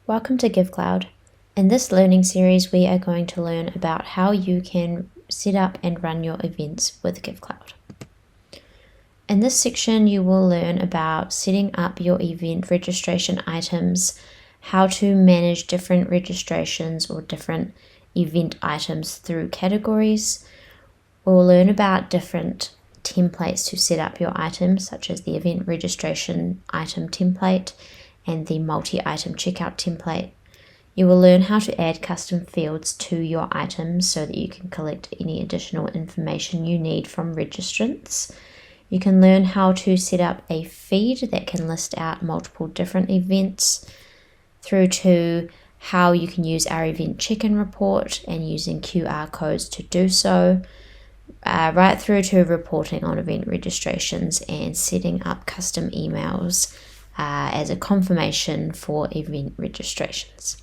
Welcome to GiveCloud. In this learning series, we are going to learn about how you can set up and run your events with GiveCloud. In this section, you will learn about setting up your event registration items, how to manage different registrations or different event items through categories. We'll learn about different templates to set up your items, such as the event registration item template and the multi-item checkout template. You will learn how to add custom fields to your items so that you can collect any additional information you need from registrants. You can learn how to set up a feed that can list out multiple different events, through to how you can use our event check-in report and using QR codes to do so, right through to reporting on event registrations and setting up custom emails as a confirmation for event registrations.